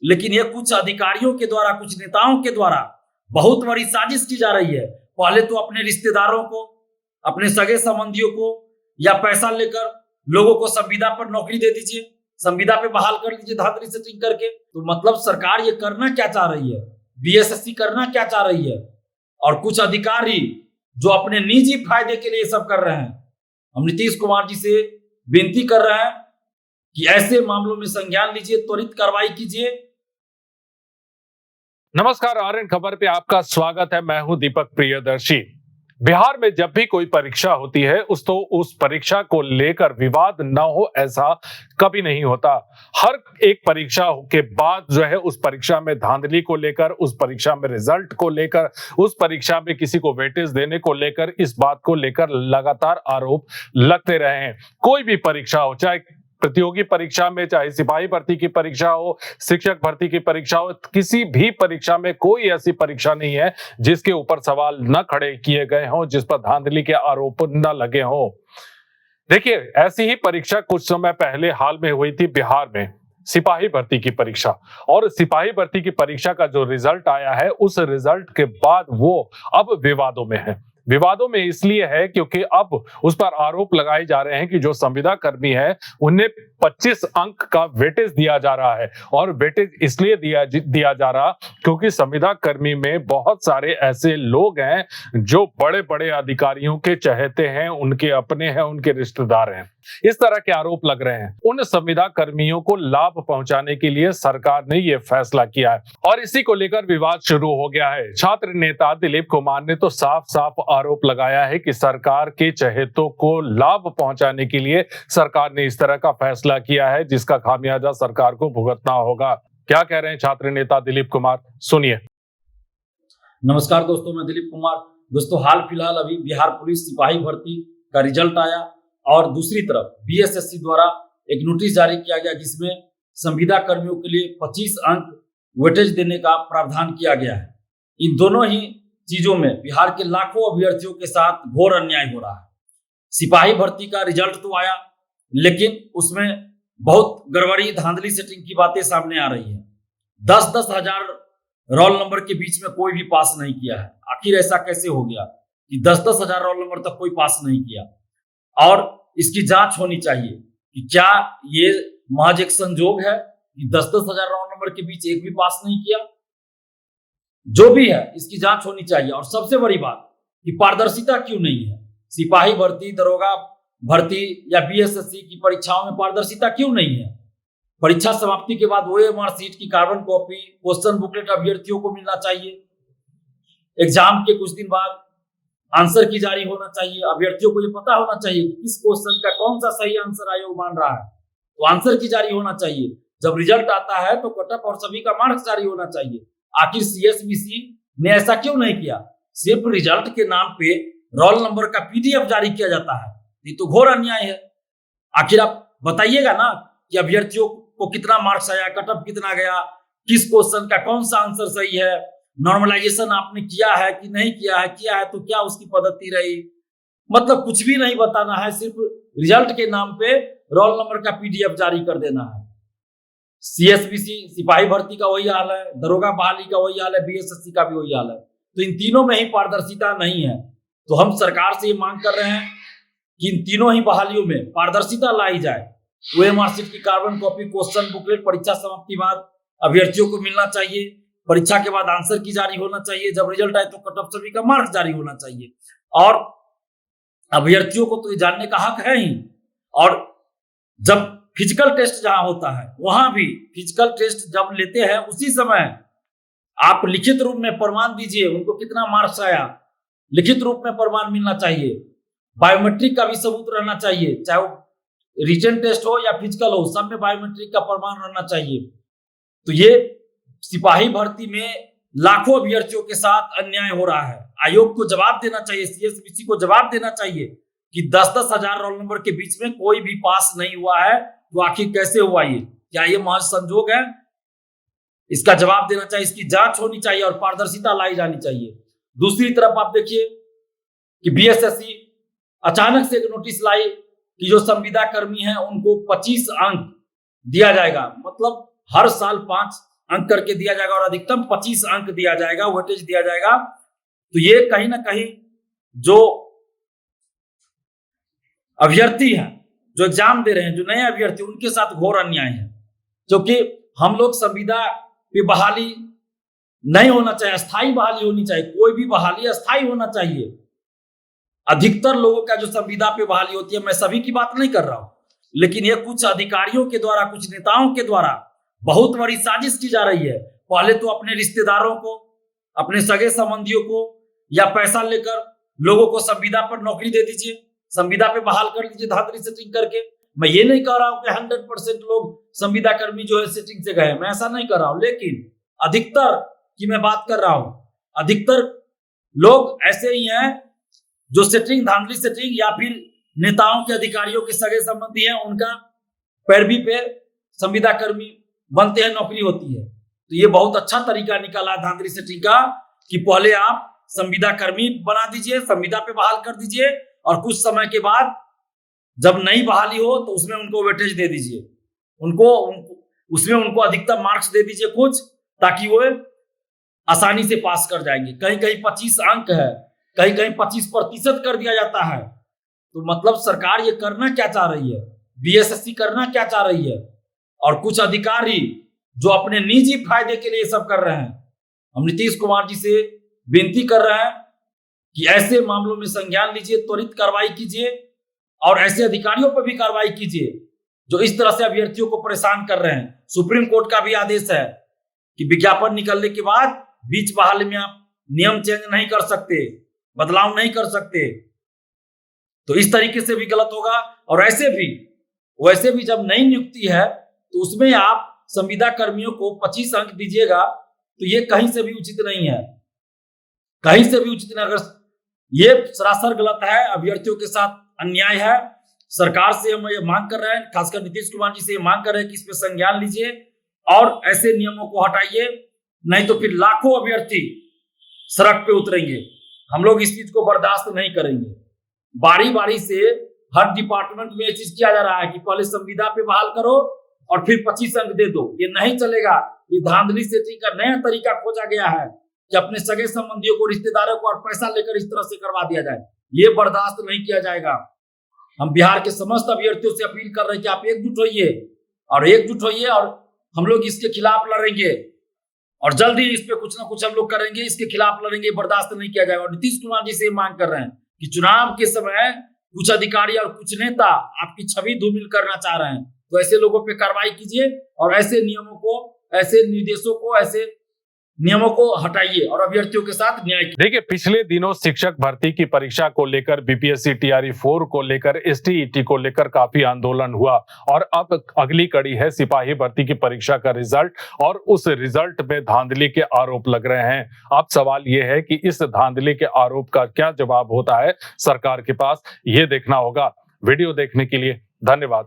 लेकिन ये कुछ अधिकारियों के द्वारा, कुछ नेताओं के द्वारा बहुत बड़ी साजिश की जा रही है। पहले तो अपने रिश्तेदारों को, अपने सगे संबंधियों को या पैसा लेकर लोगों को संविदा पर नौकरी दे दीजिए, संविदा पे बहाल कर दीजिए धांधली सेटिंग करके। तो मतलब सरकार ये करना क्या चाह रही है, बीएसएससी करना क्या चाह रही है, और कुछ अधिकारी जो अपने निजी फायदे के लिए सब कर रहे हैं। हम नीतीश कुमार जी से विनती कर रहे हैं कि ऐसे मामलों में संज्ञान लीजिए, त्वरित कार्रवाई कीजिए। नमस्कार, आरएन खबर पे आपका स्वागत है। मैं हूं दीपक प्रियदर्शी। बिहार में जब भी कोई परीक्षा होती है उस परीक्षा को लेकर विवाद न हो ऐसा कभी नहीं होता। हर एक परीक्षा के बाद जो है उस परीक्षा में धांधली को लेकर, उस परीक्षा में रिजल्ट को लेकर, उस परीक्षा में किसी को वेटेज देने को लेकर, इस बात को लेकर लगातार आरोप लगते रहे हैं। कोई भी परीक्षा हो, चाहे प्रतियोगी परीक्षा में, चाहे सिपाही भर्ती की परीक्षा हो, शिक्षक भर्ती की परीक्षा हो, किसी भी परीक्षा में कोई ऐसी परीक्षा नहीं है जिसके ऊपर सवाल न खड़े किए गए हों, जिस पर धांधली के आरोप न लगे हों। देखिए, ऐसी ही परीक्षा कुछ समय पहले हाल में हुई थी बिहार में, सिपाही भर्ती की परीक्षा। और सिपाही भर्ती की परीक्षा का जो रिजल्ट आया है, उस रिजल्ट के बाद वो अब विवादों में है। विवादों में इसलिए है क्योंकि अब उस पर आरोप लगाए जा रहे हैं कि जो संविदा कर्मी है उन्हें 25 अंक का वेटेज दिया जा रहा है। और वेटेज इसलिए दिया जा रहा क्योंकि संविदा कर्मी में बहुत सारे ऐसे लोग हैं जो बड़े बड़े अधिकारियों के चहेते हैं, उनके अपने हैं, उनके रिश्तेदार हैं। इस तरह के आरोप लग रहे हैं। उन संविदा कर्मियों को लाभ पहुंचाने के लिए सरकार ने यह फैसला किया है और इसी को लेकर विवाद शुरू हो गया है। छात्र नेता दिलीप कुमार ने तो साफ साफ आरोप लगाया है कि सरकार के चहेतों को लाभ पहुंचाने के लिए सरकार ने इस तरह का फैसला किया है, जिसका खामियाजा सरकार को भुगतना होगा। क्या कह रहे हैं छात्र नेता दिलीप कुमार, सुनिए। नमस्कार दोस्तों, मैं दिलीप कुमार। दोस्तों, हाल फिलहाल अभी बिहार पुलिस सिपाही भर्ती का रिजल्ट आया और दूसरी तरफ बीएसएससी द्वारा एक नोटिस जारी किया गया जिसमें संविदा कर्मियों के लिए 25 अंक वेटेज देने का प्रावधान किया गया है। इन दोनों ही चीजों में बिहार के लाखों अभ्यर्थियों के साथ घोर अन्याय हो रहा है। सिपाही भर्ती का रिजल्ट तो आया, लेकिन उसमें बहुत गड़बड़ी, धांधली सेटिंग की बातें सामने आ रही है। 10-10 हजार रोल नंबर के बीच में कोई भी पास नहीं किया है। आखिर ऐसा कैसे हो गया कि 10-10 हजार रोल नंबर तक कोई पास नहीं किया? और इसकी जांच होनी चाहिए कि क्या ये महज एक संजोग है कि 10-10 हजार रोल नंबर के बीच एक भी पास नहीं किया। जो भी है, इसकी जांच होनी चाहिए। और सबसे बड़ी बात कि पारदर्शिता क्यों नहीं है? सिपाही भर्ती, दरोगा भर्ती या बीएसएससी की परीक्षाओं में पारदर्शिता क्यों नहीं है? परीक्षा समाप्ति के बाद ओएमआर सीट की कार्बन कॉपी, क्वेश्चन बुकलेट अभ्यर्थियों को मिलना चाहिए। एग्जाम के कुछ दिन बाद आंसर की जारी होना चाहिए। अभ्यर्थियों को ये पता होना चाहिए कि किस क्वेश्चन का कौन सा सही आंसर आयोग मान रहा है, तो आंसर की जारी होना चाहिए। जब रिजल्ट आता है तो कट ऑफ और सभी का मार्क्स जारी होना चाहिए। आखिर सीएसबीसी ने ऐसा क्यों नहीं किया? सिर्फ रिजल्ट के नाम पे रोल नंबर का पीडीएफ जारी किया जाता है। ये तो घोर अन्याय है। आखिर आप बताइएगा ना कि अभ्यर्थियों को कितना मार्क्स आया, कट ऑफ कितना गया, किस क्वेश्चन का कौन सा आंसर सही है, नॉर्मलाइजेशन आपने किया है कि नहीं किया है तो क्या उसकी पद्धति रही। मतलब कुछ भी नहीं बताना है, सिर्फ रिजल्ट के नाम पे रोल नंबर का पीडीएफ जारी कर देना है। सीएसबीसी सिपाही भर्ती का वही हाल है, दरोगा बहाली का वही हाल है, बीएसएससी का भी वही हाल है। तो इन तीनों में ही पारदर्शिता नहीं है। तो हम सरकार से ये मांग कर रहे हैं कि इन तीनों ही बहालियों में पारदर्शिता लाई जाए। ओएमआर सीट की कार्बन कॉपी, क्वेश्चन बुकलेट परीक्षा समाप्ति बाद अभ्यर्थियों को मिलना चाहिए। परीक्षा के बाद आंसर की जारी होना चाहिए। जब रिजल्ट आए तो कट ऑफ सभी का मार्क्स जारी होना चाहिए। और अभ्यर्थियों को तो ये जानने का हक है ही। और जब फिजिकल टेस्ट जहां होता है, वहां भी फिजिकल टेस्ट जब लेते हैं उसी समय आप लिखित रूप में प्रमाण दीजिए उनको कितना मार्क्स आया। लिखित रूप में प्रमाण मिलना चाहिए। बायोमेट्रिक का भी सबूत रहना चाहिए, चाहे वो रिटन टेस्ट हो या फिजिकल हो, सब में बायोमेट्रिक का प्रमाण रहना चाहिए। तो ये सिपाही भर्ती में लाखों अभ्यर्थियों के साथ अन्याय हो रहा है। आयोग को जवाब देना चाहिए, सीएसबीसी को जवाब देना चाहिए कि 10-10 हजार रोल नंबर के बीच में कोई भी पास नहीं हुआ है, तो आखिर कैसे हुआ ये? क्या ये महज संजोग है? इसका जवाब देना चाहिए, इसकी जांच होनी चाहिए और पारदर्शिता लाई जानी चाहिए। दूसरी तरफ आप देखिए कि बीएसएससी अचानक से एक नोटिस लाई कि जो संविदा कर्मी हैं उनको 25 अंक दिया जाएगा। मतलब हर साल 5 अंक करके दिया जाएगा और अधिकतम 25 अंक दिया जाएगा, वेटेज दिया जाएगा। तो ये कहीं ना कहीं जो अभ्यर्थी हैं, जो एग्जाम दे रहे हैं, जो नए अभ्यर्थी, उनके साथ घोर अन्याय है। क्योंकि हम लोग संविदा पे बहाली नहीं होना चाहिए, अस्थायी बहाली होनी चाहिए। कोई भी बहाली अस्थायी होना चाहिए। अधिकतर लोगों का जो संविदा पे बहाली होती है, मैं सभी की बात नहीं कर रहा हूं, लेकिन ये कुछ अधिकारियों के द्वारा, कुछ नेताओं के द्वारा बहुत बड़ी साजिश की जा रही है। पहले तो अपने रिश्तेदारों को, अपने सगे संबंधियों को या पैसा लेकर लोगों को संविदा पर नौकरी दे दीजिए, संविदा पे बहाल कर दीजिए धांधली सेटिंग करके। मैं ये नहीं कह रहा हूं कि 100% लोग संविदा कर्मी जो है सेटिंग से गए, मैं ऐसा नहीं कर रहा हूं, लेकिन अधिकतर की मैं बात कर रहा हूं। अधिकतर लोग ऐसे ही हैं जो सेटिंग, धांधली सेटिंग या फिर नेताओं के, अधिकारियों के सगे संबंधी हैं, उनका पैरवी पे संविदा कर्मी बनते हैं, नौकरी होती है। तो ये बहुत अच्छा तरीका निकाला धांधली सेटिंग का कि पहले आप संविदा कर्मी बना दीजिए, संविदा पे बहाल कर दीजिए और कुछ समय के बाद जब नई बहाली हो तो उसमें उनको वेटेज दे दीजिए, उसमें उनको अधिकतम मार्क्स दे दीजिए कुछ, ताकि वो आसानी से पास कर जाएंगे। कहीं कहीं 25 अंक है, कहीं कहीं 25% कर दिया जाता है। तो मतलब सरकार ये करना क्या चाह रही है, बीएसएससी करना क्या चाह रही है? और कुछ अधिकारी जो अपने निजी फायदे के लिए सब कर रहे हैं। हम नीतीश कुमार जी से विनती कर रहे हैं कि ऐसे मामलों में संज्ञान लीजिए, त्वरित कार्रवाई कीजिए और ऐसे अधिकारियों पर भी कार्रवाई कीजिए जो इस तरह से अभ्यर्थियों को परेशान कर रहे हैं। सुप्रीम कोर्ट का भी आदेश है कि विज्ञापन निकलने के बाद बीच बहाली में आप नियम चेंज नहीं कर सकते, बदलाव नहीं कर सकते। तो इस तरीके से भी गलत होगा। और वैसे भी जब नई नियुक्ति है तो उसमें आप संविदा कर्मियों को 25 अंक दीजिएगा, तो ये कहीं से भी उचित नहीं है, कहीं से भी उचित नहीं। अगर ये सरासर गलत है, अभ्यर्थियों के साथ अन्याय है। सरकार से हम ये मांग कर रहे हैं, खासकर नीतीश कुमार जी से ये मांग कर रहे हैं कि इस पे संज्ञान लीजिए और ऐसे नियमों को हटाइए, नहीं तो फिर लाखों अभ्यर्थी सड़क पे उतरेंगे। हम लोग इस चीज को बर्दाश्त नहीं करेंगे। बारी बारी से हर डिपार्टमेंट में ये चीज किया जा रहा है कि पहले संविदा पे बहाल करो और फिर 25 अंक दे दो। ये नहीं चलेगा। ये धांधली सेटिंग का नया तरीका खोजा गया है कि अपने सगे संबंधियों को, रिश्तेदारों को और पैसा लेकर इस तरह से करवा दिया जाए। ये बर्दाश्त नहीं किया जाएगा। हम बिहार के समस्त अभ्यर्थियों से अपील कर रहे हैं कि आप एकजुट होइए और हम लोग इसके खिलाफ लड़ेंगे और जल्दी इस पे कुछ ना कुछ हम लोग करेंगे, इसके खिलाफ लड़ेंगे, बर्दाश्त नहीं किया जाएगा। और नीतीश कुमार जी से मांग कर रहे हैं कि चुनाव के समय कुछ अधिकारी और कुछ नेता आपकी छवि धूमिल करना चाह रहे हैं, तो ऐसे लोगों पे कार्रवाई कीजिए और ऐसे नियमों को, ऐसे निर्देशों को, ऐसे नियमों को हटाइए और अभ्यर्थियों के साथ न्याय कीजिए। देखिए, पिछले दिनों शिक्षक भर्ती की परीक्षा को लेकर, बीपीएससी टीआरई 4 को लेकर, एसटीईटी को लेकर काफी आंदोलन हुआ और अब अगली कड़ी है सिपाही भर्ती की परीक्षा का रिजल्ट और उस रिजल्ट में धांधली के आरोप लग रहे हैं। अब सवाल यह है कि इस धांधली के आरोप का क्या जवाब होता है सरकार के पास, ये देखना होगा। वीडियो देखने के लिए धन्यवाद।